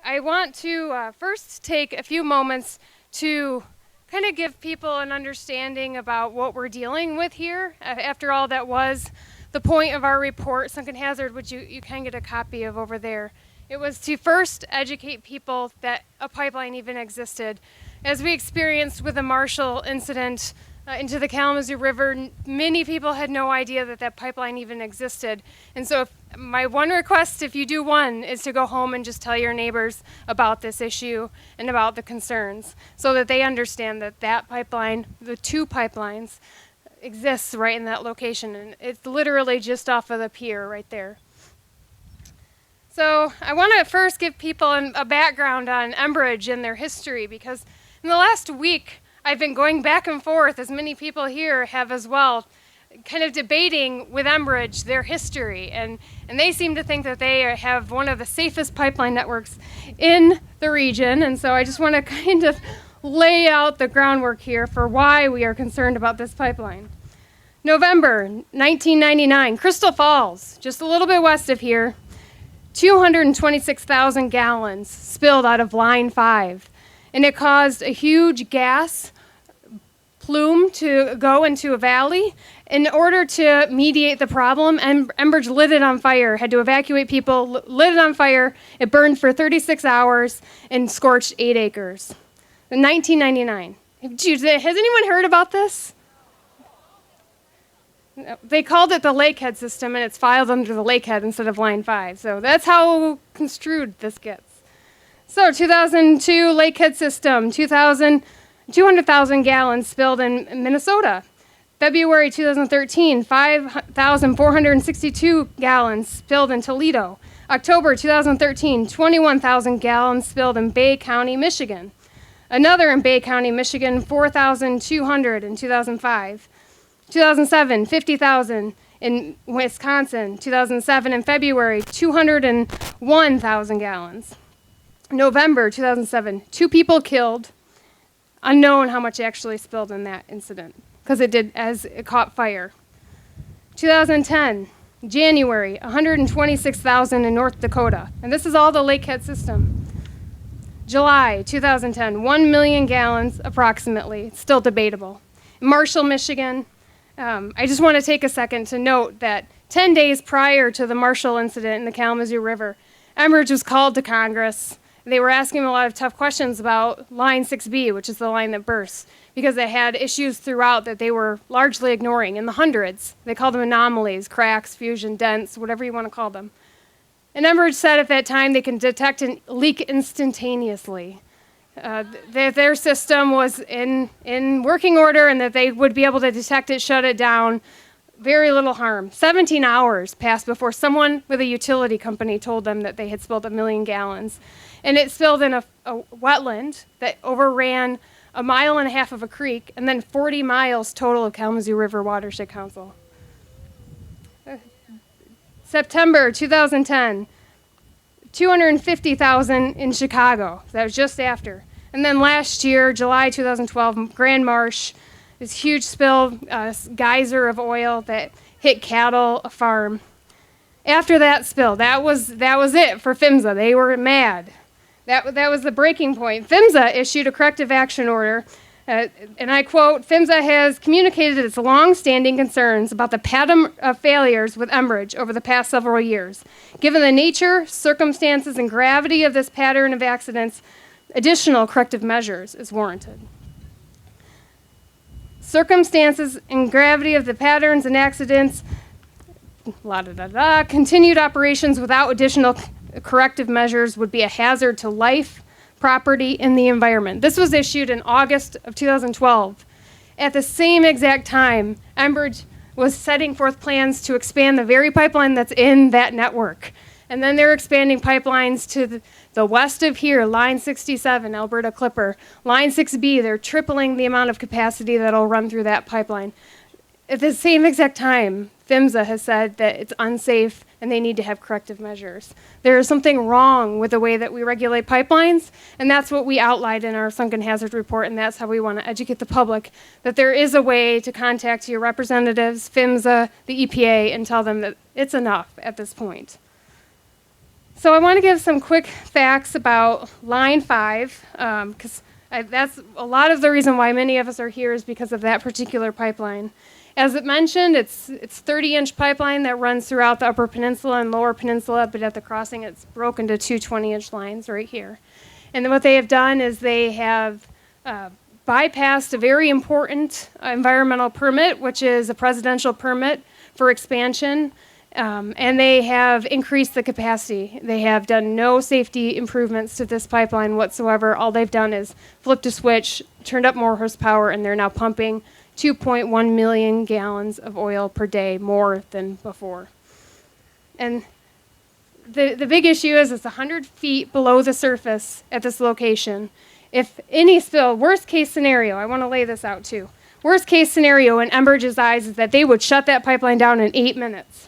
I want to first take a few moments to kind of give people an understanding about what we're dealing with here. After all, that was the point of our report, Sunken Hazard, which you can get a copy of over there. It was to first educate people that a pipeline even existed. As we experienced with the Marshall incident into the Kalamazoo River, many people had no idea that that pipeline even existed. And so my one request, if you do one, is to go home and just tell your neighbors about this issue and about the concerns so that they understand that that pipeline, the two pipelines, exists right in that location. And it's literally just off of the pier right there. So I want to first give people a background on Enbridge and their history, because in the last week, I've been going back and forth, as many people here have as well, kind of debating with Enbridge their history. And they seem to think that they have one of the safest pipeline networks in the region. And so I just want to kind of lay out the groundwork here for why we are concerned about this pipeline. November 1999, Crystal Falls, just a little bit west of here, 226,000 gallons spilled out of line 5. And it caused a huge gas plume to go into a valley. In order to mediate the problem, Enbridge lit it on fire, had to evacuate people, lit it on fire. It burned for 36 hours and scorched 8 acres. In 1999. Has anyone heard about this? They called it the Lakehead system, and it's filed under the Lakehead instead of Line 5. So that's how construed this gets. So 2002 Lakehead system, 200,000 gallons spilled in Minnesota. February 2013, 5,462 gallons spilled in Toledo. October 2013, 21,000 gallons spilled in Bay County, Michigan. Another in Bay County, Michigan, 4,200 in 2005. 2007, 50,000 in Wisconsin. 2007 in February, 201,000 gallons. November 2007, 2 people killed. Unknown how much actually spilled in that incident, because it did as it caught fire. 2010, January, 126,000 in North Dakota. And this is all the Lakehead system. July 2010, 1 million gallons approximately. It's still debatable. Marshall, Michigan. I just want to take a second to note that 10 days prior to the Marshall incident in the Kalamazoo River, Enbridge was called to Congress. They were asking a lot of tough questions about Line 6B, which is the line that burst, because they had issues throughout that they were largely ignoring in the hundreds. They called them anomalies, cracks, fusion, dents, whatever you want to call them. And Enbridge said at that time they can detect a leak instantaneously. Their system was in working order and that they would be able to detect it, shut it down, very little harm. 17 hours passed before someone with a utility company told them that they had spilled 1 million gallons. And it spilled in a wetland that overran 1.5 miles of a creek and then 40 miles total of Kalamazoo River Watershed Council. September 2010, 250,000 in Chicago. That was just after. And then last year, July 2012, Grand Marsh, this huge spill, geyser of oil that hit cattle, a farm. After that spill, that was it for PHMSA. They were mad. That was the breaking point. PHMSA issued a corrective action order, and I quote, PHMSA has communicated its long-standing concerns about the pattern of failures with Enbridge over the past several years. Given the nature, circumstances, and gravity of this pattern of accidents, additional corrective measures is warranted. Circumstances and gravity of the patterns and accidents, continued operations without additional corrective measures would be a hazard to life, property, and the environment. This was issued in August of 2012. At the same exact time, Enbridge was setting forth plans to expand the very pipeline that's in that network. And then they're expanding pipelines to the west of here, Line 67, Alberta Clipper. Line 6B, they're tripling the amount of capacity that'll run through that pipeline. At the same exact time, PHMSA has said that it's unsafe and they need to have corrective measures. There is something wrong with the way that we regulate pipelines, and that's what we outlined in our Sunken Hazard report, and that's how we want to educate the public, that there is a way to contact your representatives, PHMSA, the EPA, and tell them that it's enough at this point. So I want to give some quick facts about Line 5, because that's a lot of the reason why many of us are here is because of that particular pipeline. As it mentioned, it's 30-inch pipeline that runs throughout the Upper Peninsula and Lower Peninsula, but at the crossing it's broken to two 20-inch lines right here. And then what they have done is they have bypassed a very important environmental permit, which is a presidential permit for expansion, and they have increased the capacity. They have done no safety improvements to this pipeline whatsoever. All they've done is flipped a switch, turned up more horsepower, and they're now pumping 2.1 million gallons of oil per day, more than before. And the big issue is it's 100 feet below the surface at this location. If any spill, worst case scenario, I want to lay this out too. Worst case scenario in Enbridge's eyes is that they would shut that pipeline down in 8 minutes.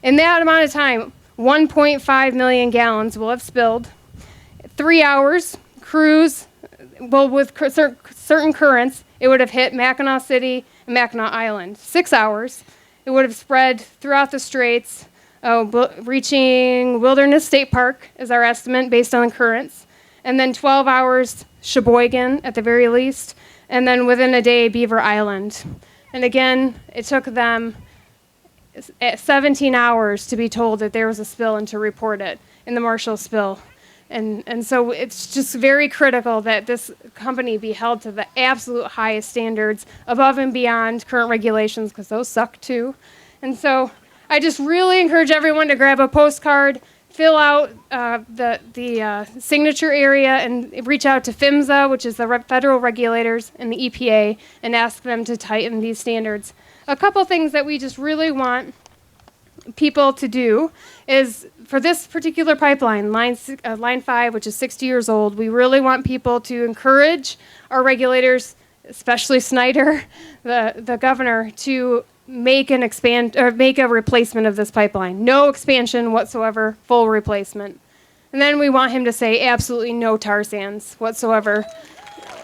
In that amount of time, 1.5 million gallons will have spilled. 3 hours, crews, well, with certain currents, it would have hit Mackinac City and Mackinac Island. 6 hours, it would have spread throughout the Straits, reaching Wilderness State Park is our estimate based on the currents. And then 12 hours, Sheboygan at the very least. And then within a day, Beaver Island. And again, it took them 17 hours to be told that there was a spill and to report it in the Marshall spill. And so it's just very critical that this company be held to the absolute highest standards above and beyond current regulations, because those suck too. And so I just really encourage everyone to grab a postcard, fill out the signature area, and reach out to PHMSA, which is the federal regulators, and the EPA, and ask them to tighten these standards. A couple things that we just really want people to do is, for this particular pipeline, Line 5, which is 60 years old, we really want people to encourage our regulators, especially Snyder, the governor, to make a replacement of this pipeline. No expansion whatsoever, full replacement. And then we want him to say absolutely no tar sands whatsoever.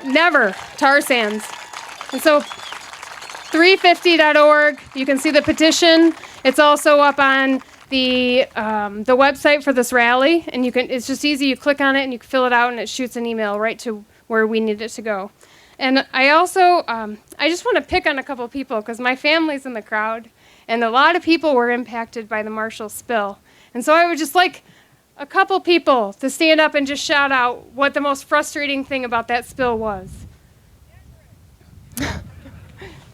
Never tar sands. And so 350.org, you can see the petition. It's also up on the website for this rally, and it's just easy. You click on it and you fill it out, and it shoots an email right to where we need it to go. And I also, I just want to pick on a couple people because my family's in the crowd, and a lot of people were impacted by the Marshall spill. And so I would just like a couple people to stand up and just shout out what the most frustrating thing about that spill was.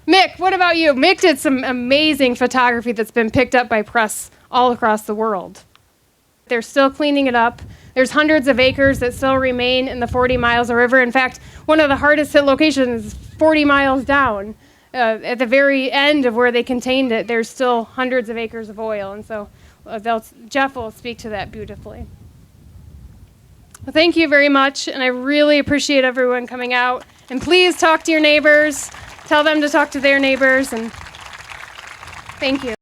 Mick, what about you? Mick did some amazing photography that's been picked up by press all across the world. They're still cleaning it up. There's hundreds of acres that still remain in the 40 miles of river. In fact, one of the hardest hit locations is 40 miles down. At the very end of where they contained it, there's still hundreds of acres of oil. And so Jeff will speak to that beautifully. Well, thank you very much, and I really appreciate everyone coming out. And please talk to your neighbors. Tell them to talk to their neighbors, and thank you.